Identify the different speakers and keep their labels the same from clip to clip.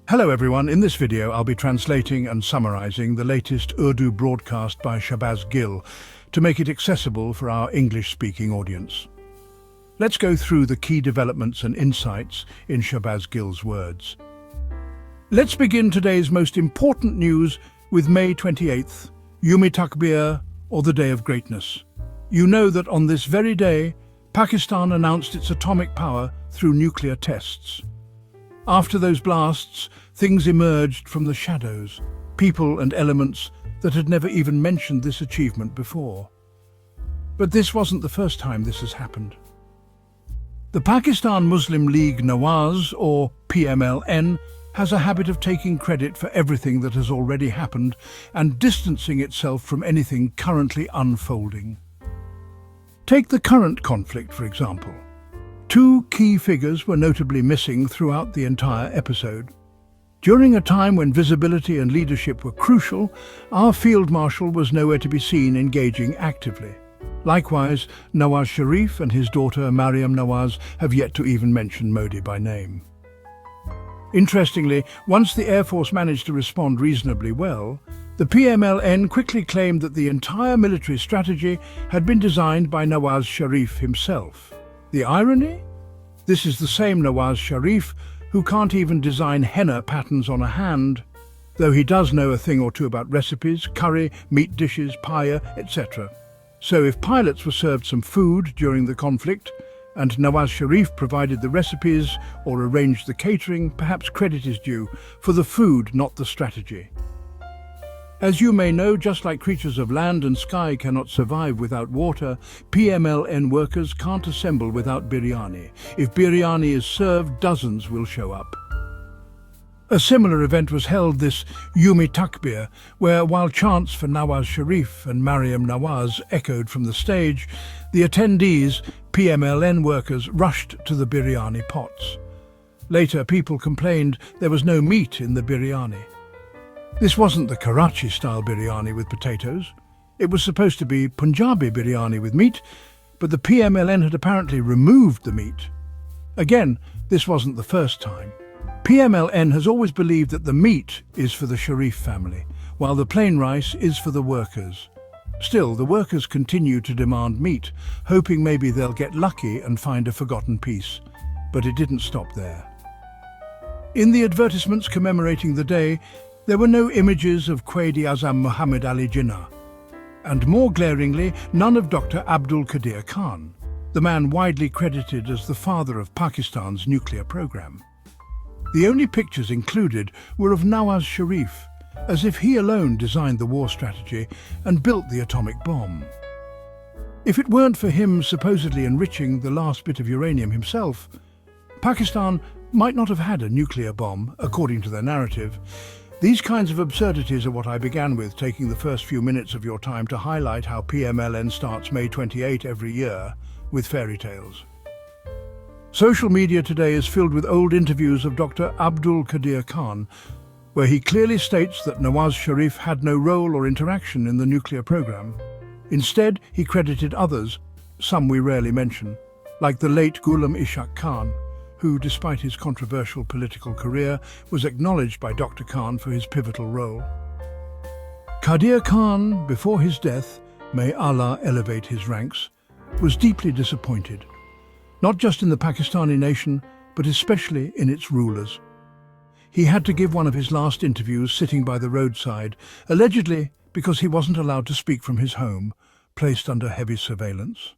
Speaker 1: Hello everyone, in this video I'll be translating and summarizing the latest Urdu broadcast by Shahbaz Gill to make it accessible for our English-speaking audience. Let's go through the key developments and insights in Shahbaz Gill's words. Let's begin today's most important news with May 28th, Yawami Takbir, or the Day of Greatness. You know that on this very day, Pakistan announced its atomic power through nuclear tests. After those blasts, things emerged from the shadows, people and elements that had never even mentioned this achievement before. But this wasn't the first time this has happened. The Pakistan Muslim League Nawaz, or PMLN, has a habit of taking credit for everything that has already happened and distancing itself from anything currently unfolding. Take the current conflict, for example. Two key figures were notably missing throughout the entire episode. During a time when visibility and leadership were crucial, our Field Marshal was nowhere to be seen engaging actively. Likewise, Nawaz Sharif and his daughter Maryam Nawaz have yet to even mention Modi by name. Interestingly, once the Air Force managed to respond reasonably well, the PMLN quickly claimed that the entire military strategy had been designed by Nawaz Sharif himself. The irony? This is the same Nawaz Sharif who can't even design henna patterns on a hand, though he does know a thing or two about recipes, curry, meat dishes, paya, etc. So if pilots were served some food during the conflict, and Nawaz Sharif provided the recipes or arranged the catering, perhaps credit is due for the food, not the strategy. As you may know, just like creatures of land and sky cannot survive without water, PMLN workers can't assemble without biryani. If biryani is served, dozens will show up. A similar event was held this Yawami Takbir, where while chants for Nawaz Sharif and Maryam Nawaz echoed from the stage, the attendees, PMLN workers, rushed to the biryani pots. Later, people complained there was no meat in the biryani. This wasn't the Karachi-style biryani with potatoes. It was supposed to be Punjabi biryani with meat, but the PMLN had apparently removed the meat. Again, this wasn't the first time. PMLN has always believed that the meat is for the Sharif family, while the plain rice is for the workers. Still, the workers continue to demand meat, hoping maybe they'll get lucky and find a forgotten piece. But it didn't stop there. In the advertisements commemorating the day, there were no images of Quaid-e-Azam Muhammad Ali Jinnah, and more glaringly, none of Dr. Abdul Qadeer Khan, the man widely credited as the father of Pakistan's nuclear program. The only pictures included were of Nawaz Sharif, as if he alone designed the war strategy and built the atomic bomb. If it weren't for him supposedly enriching the last bit of uranium himself, Pakistan might not have had a nuclear bomb, according to their narrative. These kinds of absurdities are what I began with, taking the first few minutes of your time to highlight how PMLN starts May 28 every year with fairy tales. Social media today is filled with old interviews of Dr. Abdul Qadeer Khan, where he clearly states that Nawaz Sharif had no role or interaction in the nuclear program. Instead, he credited others, some we rarely mention, like the late Ghulam Ishaq Khan, who, despite his controversial political career, was acknowledged by Dr. Khan for his pivotal role. Qadeer Khan, before his death, may Allah elevate his ranks, was deeply disappointed, not just in the Pakistani nation, but especially in its rulers. He had to give one of his last interviews sitting by the roadside, allegedly because he wasn't allowed to speak from his home, placed under heavy surveillance.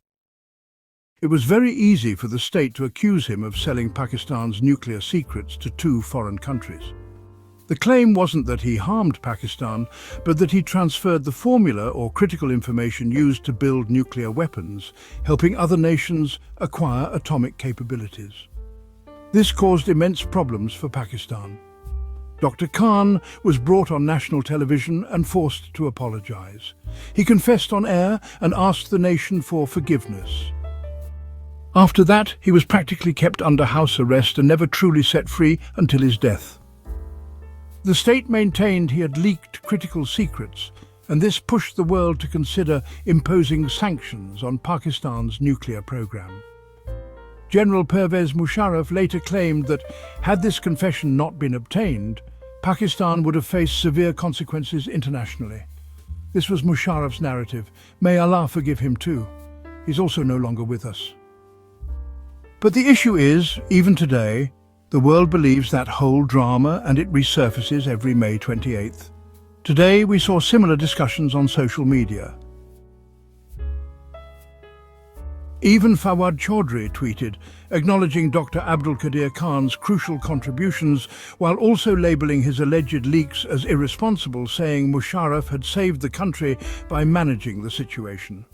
Speaker 1: It was very easy for the state to accuse him of selling Pakistan's nuclear secrets to two foreign countries. The claim wasn't that he harmed Pakistan, but that he transferred the formula or critical information used to build nuclear weapons, helping other nations acquire atomic capabilities. This caused immense problems for Pakistan. Dr. Khan was brought on national television and forced to apologize. He confessed on air and asked the nation for forgiveness. After that, he was practically kept under house arrest and never truly set free until his death. The state maintained he had leaked critical secrets, and this pushed the world to consider imposing sanctions on Pakistan's nuclear program. General Pervez Musharraf later claimed that, had this confession not been obtained, Pakistan would have faced severe consequences internationally. This was Musharraf's narrative. May Allah forgive him too. He's also no longer with us. But the issue is, even today, the world believes that whole drama and it resurfaces every May 28th. Today we saw similar discussions on social media. Even Fawad Chaudhry tweeted, acknowledging Dr. Abdul Qadeer Khan's crucial contributions while also labelling his alleged leaks as irresponsible, saying Musharraf had saved the country by managing the situation.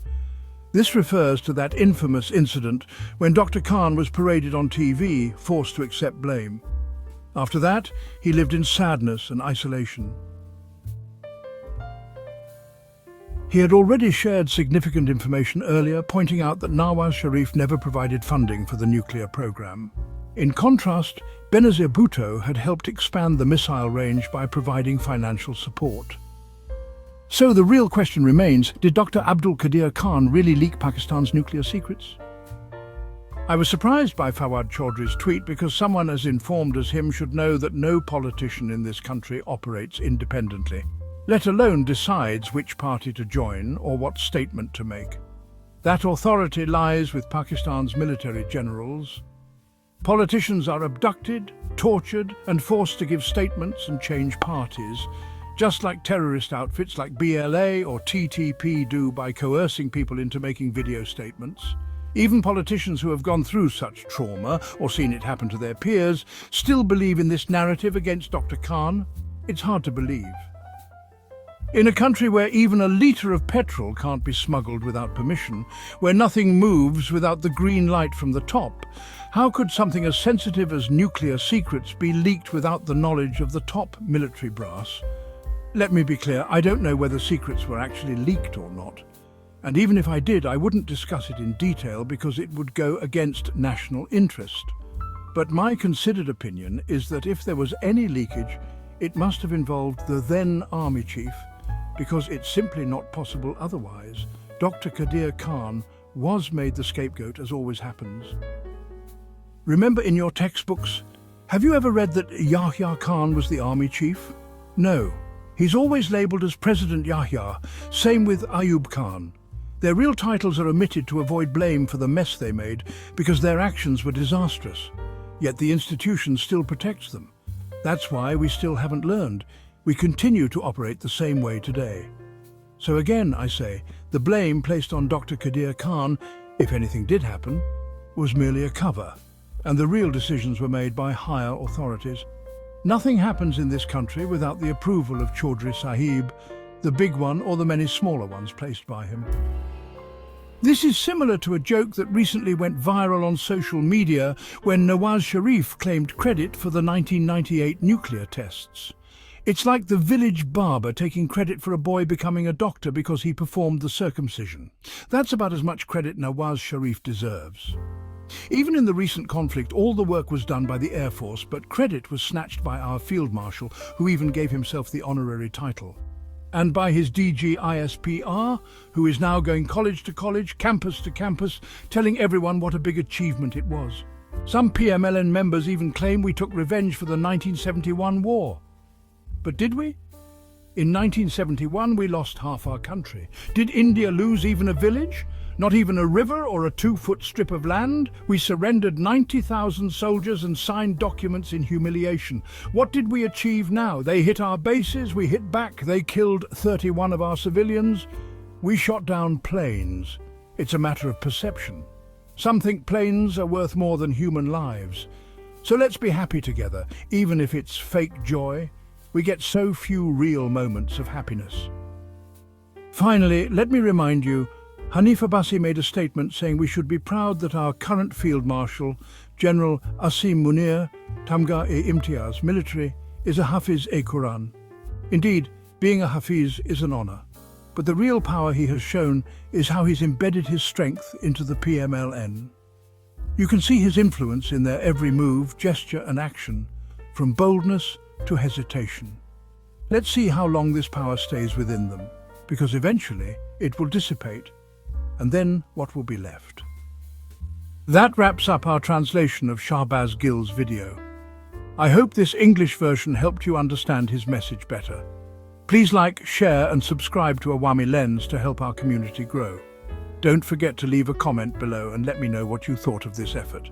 Speaker 1: This refers to that infamous incident when Dr. Khan was paraded on TV, forced to accept blame. After that, he lived in sadness and isolation. He had already shared significant information earlier, pointing out that Nawaz Sharif never provided funding for the nuclear program. In contrast, Benazir Bhutto had helped expand the missile range by providing financial support. So the real question remains, did Dr. Abdul Qadeer Khan really leak Pakistan's nuclear secrets? I was surprised by Fawad Chaudhry's tweet because someone as informed as him should know that no politician in this country operates independently, let alone decides which party to join or what statement to make. That authority lies with Pakistan's military generals. Politicians are abducted, tortured, and forced to give statements and change parties, just like terrorist outfits like BLA or TTP do by coercing people into making video statements. Even politicians who have gone through such trauma or seen it happen to their peers still believe in this narrative against Dr. Khan. It's hard to believe. In a country where even a litre of petrol can't be smuggled without permission, where nothing moves without the green light from the top, how could something as sensitive as nuclear secrets be leaked without the knowledge of the top military brass? Let me be clear, I don't know whether secrets were actually leaked or not. And even if I did, I wouldn't discuss it in detail because it would go against national interest. But my considered opinion is that if there was any leakage, it must have involved the then army chief, because it's simply not possible otherwise. Dr. Qadeer Khan was made the scapegoat, as always happens. Remember in your textbooks, have you ever read that Yahya Khan was the army chief? No. He's always labelled as President Yahya, same with Ayub Khan. Their real titles are omitted to avoid blame for the mess they made because their actions were disastrous. Yet the institution still protects them. That's why we still haven't learned. We continue to operate the same way today. So again, I say, the blame placed on Dr. Qadeer Khan, if anything did happen, was merely a cover, and the real decisions were made by higher authorities. Nothing happens in this country without the approval of Chaudhry Sahib, the big one or the many smaller ones placed by him. This is similar to a joke that recently went viral on social media when Nawaz Sharif claimed credit for the 1998 nuclear tests. It's like the village barber taking credit for a boy becoming a doctor because he performed the circumcision. That's about as much credit Nawaz Sharif deserves. Even in the recent conflict, all the work was done by the Air Force, but credit was snatched by our Field Marshal, who even gave himself the honorary title. And by his DG ISPR, who is now going college to college, campus to campus, telling everyone what a big achievement it was. Some PMLN members even claim we took revenge for the 1971 war. But did we? In 1971, we lost half our country. Did India lose even a village? Not even a river or a 2-foot strip of land? We surrendered 90,000 soldiers and signed documents in humiliation. What did we achieve now? They hit our bases, we hit back, they killed 31 of our civilians. We shot down planes. It's a matter of perception. Some think planes are worth more than human lives. So let's be happy together, even if it's fake joy. We get so few real moments of happiness. Finally, let me remind you, Hanif Abbasi made a statement saying we should be proud that our current Field Marshal, General Asim Munir, Tamga-e-Imtiaz military, is a Hafiz-e-Quran. Indeed, being a Hafiz is an honour. But the real power he has shown is how he's embedded his strength into the PMLN. You can see his influence in their every move, gesture and action, from boldness to hesitation. Let's see how long this power stays within them, because eventually it will dissipate, and then what will be left? That wraps up our translation of Shahbaz Gill's video. I hope this English version helped you understand his message better. Please like, share and subscribe to Awami Lens to help our community grow. Don't forget to leave a comment below and let me know what you thought of this effort.